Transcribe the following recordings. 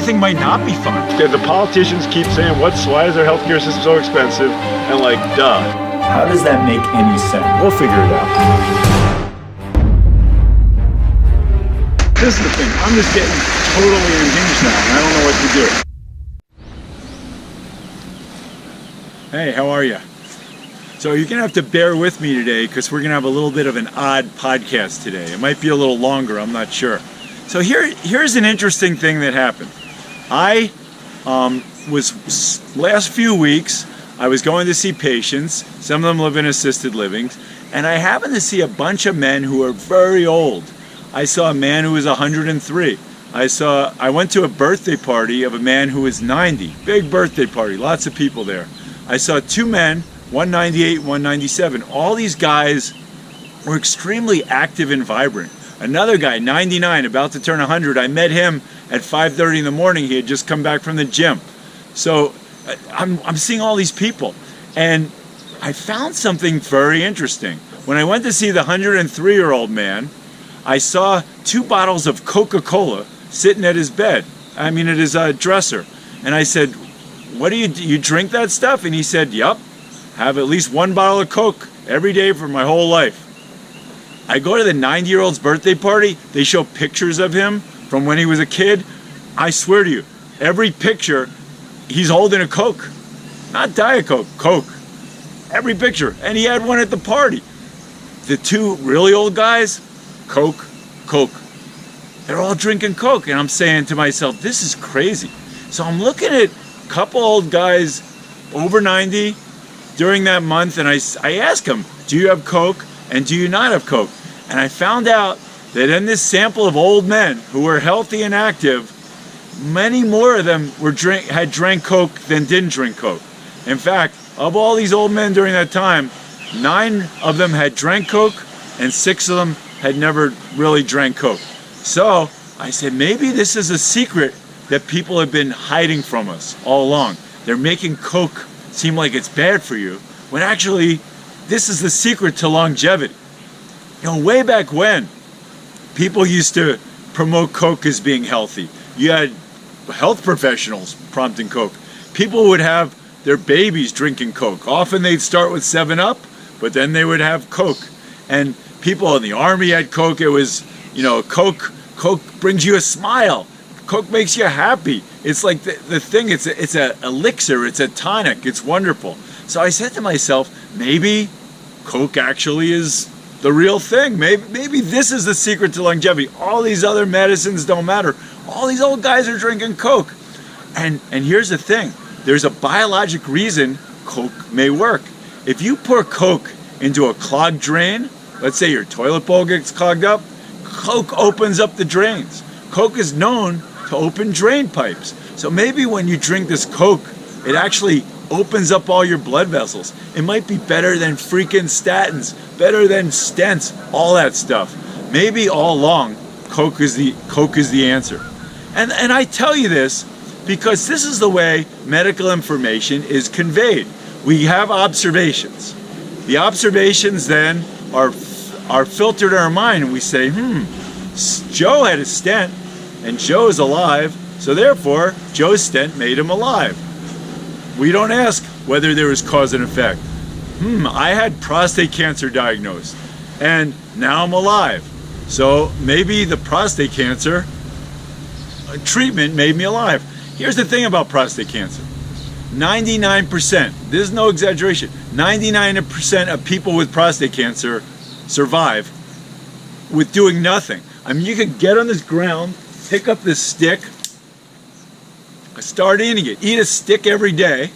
everything might not be fun. Yeah, the politicians keep saying, why is our healthcare system so expensive? And like, duh. How does that make any sense? We'll figure it out. This is the thing. I'm just getting totally unhinged now, and I don't know what to do. Hey, how are you? So you're going to have to bear with me today because we're going to have a little bit of an odd podcast today. It might be a little longer, I'm not sure. So here's an interesting thing that happened. I last few weeks, I was going to see patients. Some of them live in assisted livings. And I happened to see a bunch of men who are very old. I saw a man who was 103. I went to a birthday party of a man who was 90. Big birthday party, lots of people there. I saw two men, 198, 197. All these guys were extremely active and vibrant. Another guy, 99, about to turn 100, I met him at 5:30 in the morning. He had just come back from the gym. So I'm seeing all these people. And I found something very interesting. When I went to see the 103-year-old man, I saw 2 bottles of Coca-Cola sitting at his bed. At his dresser. And I said, what do you drink that stuff? And he said, yup, have at least 1 bottle of Coke every day for my whole life. I go to the 90-year-old's birthday party. They show pictures of him from when he was a kid. I swear to you, every picture, he's holding a Coke. Not Diet Coke, Coke. Every picture. And he had one at the party. The 2 really old guys, Coke, Coke. They're all drinking Coke. And I'm saying to myself, this is crazy. So I'm looking at a couple old guys over 90 during that month. And I ask them, do you have Coke? And do you not have Coke? And I found out that in this sample of old men who were healthy and active, many more of them had drank Coke than didn't drink Coke. In fact, of all these old men during that time, 9 of them had drank Coke and 6 of them had never really drank Coke. So I said, maybe this is a secret that people have been hiding from us all along. They're making Coke seem like it's bad for you, when actually this is the secret to longevity. Way back when, people used to promote Coke as being healthy. You had health professionals prompting Coke. People would have their babies drinking Coke. Often they'd start with 7-Up, but then they would have Coke. And people in the army had Coke. It was, Coke brings you a smile. Coke makes you happy. It's like the thing, it's a elixir, it's a tonic, it's wonderful. So I said to myself, maybe Coke actually is the real thing. Maybe this is the secret to longevity. All these other medicines don't matter. All these old guys are drinking Coke. And here's the thing. There's a biologic reason Coke may work. If you pour Coke into a clogged drain, let's say your toilet bowl gets clogged up, Coke opens up the drains. Coke is known to open drain pipes. So maybe when you drink this Coke, it actually opens up all your blood vessels. It might be better than freaking statins, better than stents, all that stuff. Maybe all along, Coke is the answer. And I tell you this because this is the way medical information is conveyed. We have observations. The observations then are filtered in our mind, and we say, Joe had a stent, and Joe's alive, so therefore, Joe's stent made him alive. We don't ask whether there was cause and effect. I had prostate cancer diagnosed, and now I'm alive. So maybe the prostate cancer treatment made me alive. Here's the thing about prostate cancer. 99%, there's no exaggeration, 99% of people with prostate cancer survive with doing nothing. You could get on this ground, pick up this stick, start eating it. Eat a stick every day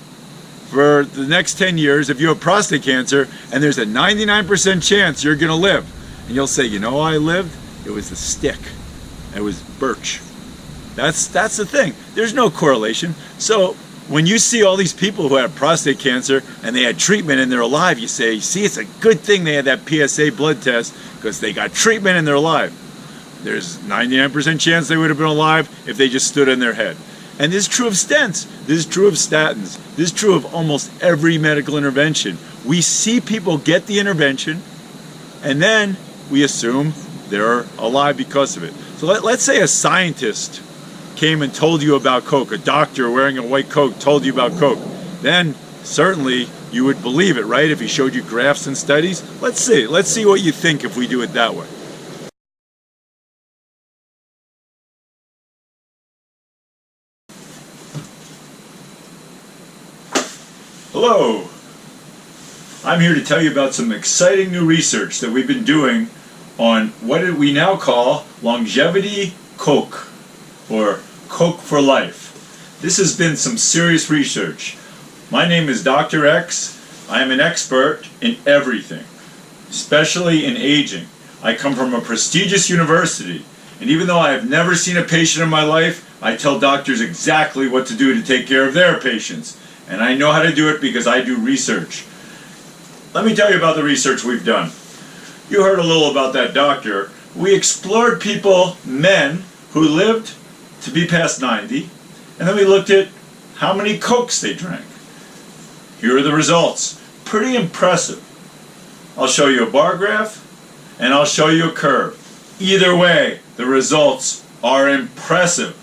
for the next 10 years if you have prostate cancer, and there's a 99% chance you're going to live. And you'll say, you know how I lived? It was the stick. It was birch. That's the thing. There's no correlation. So when you see all these people who have prostate cancer and they had treatment and they're alive, you say, see, it's a good thing they had that PSA blood test because they got treatment and they're alive. There's 99% chance they would have been alive if they just stood on their head. And this is true of stents. This is true of statins. This is true of almost every medical intervention. We see people get the intervention, and then we assume they're alive because of it. So let's say a scientist came and told you about Coke, a doctor wearing a white coat told you about Coke, then certainly you would believe it, right? If he showed you graphs and studies. Let's see what you think if we do it that way. Hello, I'm here to tell you about some exciting new research that we've been doing on what we now call longevity Coke, or Coke for life. This has been some serious research. My name is Dr. X. I am an expert in everything, especially in aging. I come from a prestigious university, and even though I have never seen a patient in my life, I tell doctors exactly what to do to take care of their patients. And I know how to do it because I do research. Let me tell you about the research we've done. You heard a little about that doctor. We explored people, men, who lived to be past 90, and then we looked at how many Cokes they drank. Here are the results. Pretty impressive. I'll show you a bar graph, and I'll show you a curve. Either way, the results are impressive.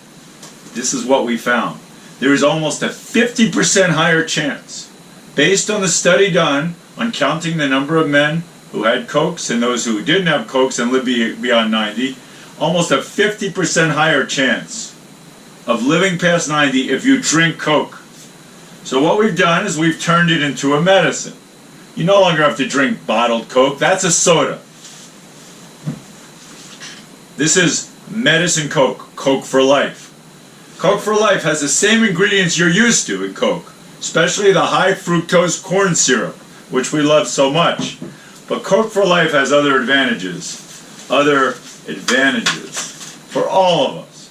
This is what we found. There is almost a 50% higher chance, based on the study done on counting the number of men who had Cokes and those who didn't have Cokes and lived beyond 90, almost a 50% higher chance of living past 90 if you drink Coke. So what we've done is we've turned it into a medicine. You no longer have to drink bottled Coke. That's a soda. This is medicine Coke, Coke for life. Coke for life has the same ingredients you're used to in Coke, especially the high fructose corn syrup, which we love so much. But Coke for life has other advantages for all of us.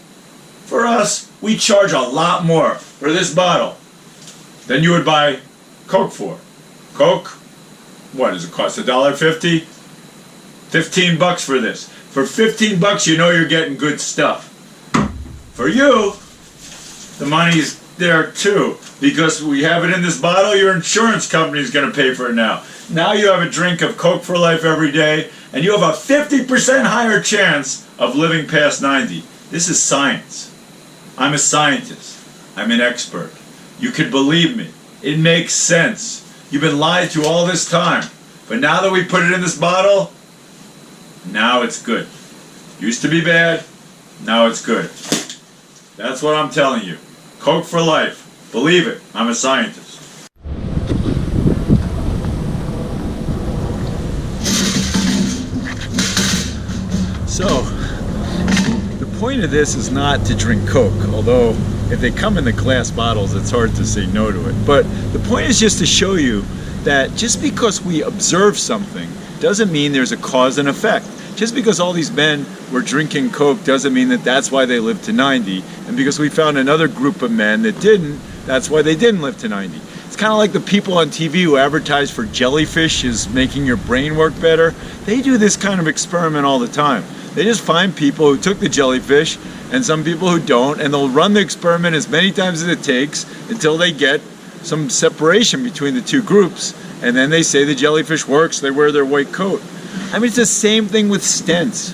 For us, we charge a lot more for this bottle than you would buy Coke for. Coke, what does it cost, $1.50? 15 bucks for this. For 15 bucks, you know you're getting good stuff. For you, the money's there too, because we have it in this bottle. Your insurance company is going to pay for it now. Now you have a drink of Coke for life every day, and you have a 50% higher chance of living past 90. This is science. I'm a scientist. I'm an expert. You can believe me. It makes sense. You've been lied to all this time, but now that we put it in this bottle, now it's good. Used to be bad, now it's good. That's what I'm telling you. Coke for life. Believe it. I'm a scientist. So, the point of this is not to drink Coke, although if they come in the glass bottles, it's hard to say no to it. But the point is just to show you that just because we observe something doesn't mean there's a cause and effect. Just because all these men were drinking Coke doesn't mean that that's why they lived to 90. And because we found another group of men that didn't, that's why they didn't live to 90. It's kind of like the people on TV who advertise for jellyfish is making your brain work better. They do this kind of experiment all the time. They just find people who took the jellyfish and some people who don't, and they'll run the experiment as many times as it takes until they get some separation between the two groups. And then they say the jellyfish works, they wear their white coat. I mean, it's the same thing with stents.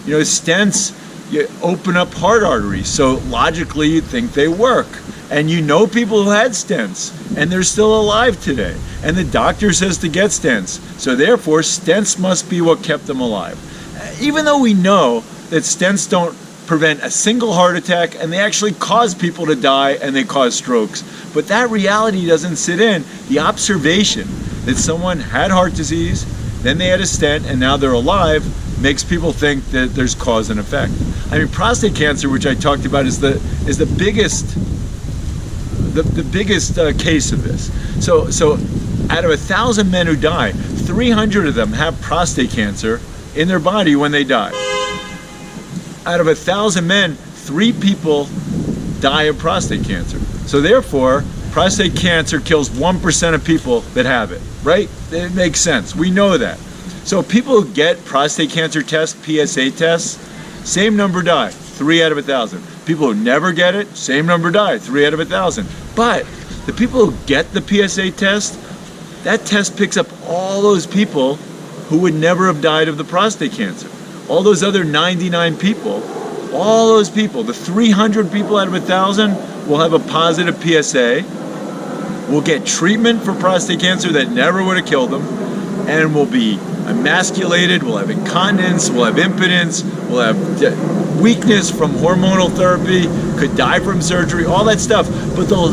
You know, stents, you open up heart arteries, so logically you'd think they work. And you know people who had stents, and they're still alive today. And the doctor says to get stents. So therefore, stents must be what kept them alive. Even though we know that stents don't prevent a single heart attack, and they actually cause people to die, and they cause strokes. But that reality doesn't sit in. The observation that someone had heart disease, then they had a stent, and now they're alive, makes people think that there's cause and effect. I mean, prostate cancer, which I talked about, is the biggest case of this. So out of 1,000 men who die, 300 of them have prostate cancer in their body when they die. Out of 1,000 men, 3 people die of prostate cancer. So therefore, prostate cancer kills 1% of people that have it, right? It makes sense. We know that. So people who get prostate cancer tests, PSA tests, same number die, 3 out of 1,000. People who never get it, same number die, 3 out of 1,000. But the people who get the PSA test, that test picks up all those people who would never have died of the prostate cancer. All those other 99 people all those people, the 300 people out of 1,000 will have a positive PSA, will get treatment for prostate cancer that never would have killed them, and will be emasculated, will have incontinence, will have impotence, will have weakness from hormonal therapy, could die from surgery, all that stuff. But they'll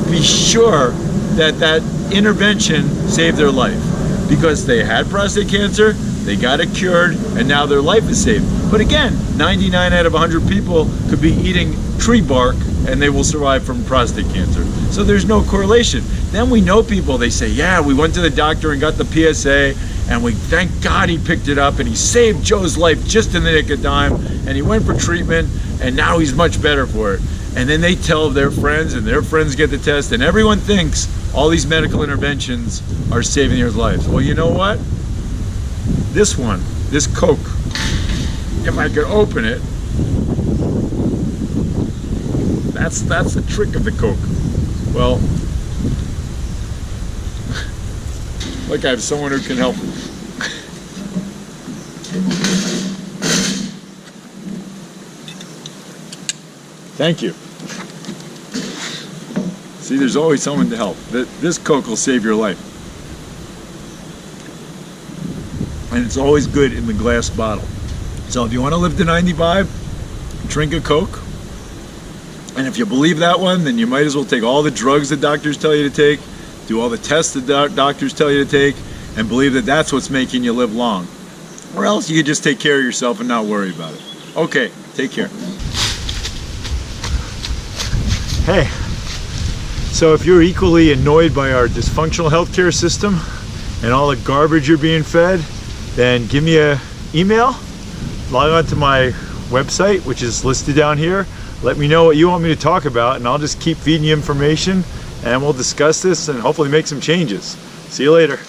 be sure that that intervention saved their life because they had prostate cancer, they got it cured, and now their life is saved. But again, 99 out of 100 people could be eating tree bark and they will survive from prostate cancer. So there's no correlation. Then we know people, they say, yeah, we went to the doctor and got the PSA, and we thank God he picked it up and he saved Joe's life just in the nick of time, and he went for treatment and now he's much better for it. And then they tell their friends and their friends get the test, and everyone thinks all these medical interventions are saving their lives. Well, you know what? This one, this Coke, if I could open it, that's the trick of the Coke. Well, look, I have someone who can help. Thank you. See, there's always someone to help. This Coke will save your life. And it's always good in the glass bottle. So if you want to live to 95, drink a Coke. And if you believe that one, then you might as well take all the drugs that doctors tell you to take, do all the tests that doctors tell you to take, and believe that that's what's making you live long. Or else you could just take care of yourself and not worry about it. Okay, take care. Hey, so if you're equally annoyed by our dysfunctional healthcare system and all the garbage you're being fed, then give me an email, log on to my website, which is listed down here. Let me know what you want me to talk about, and I'll just keep feeding you information, and we'll discuss this and hopefully make some changes. See you later.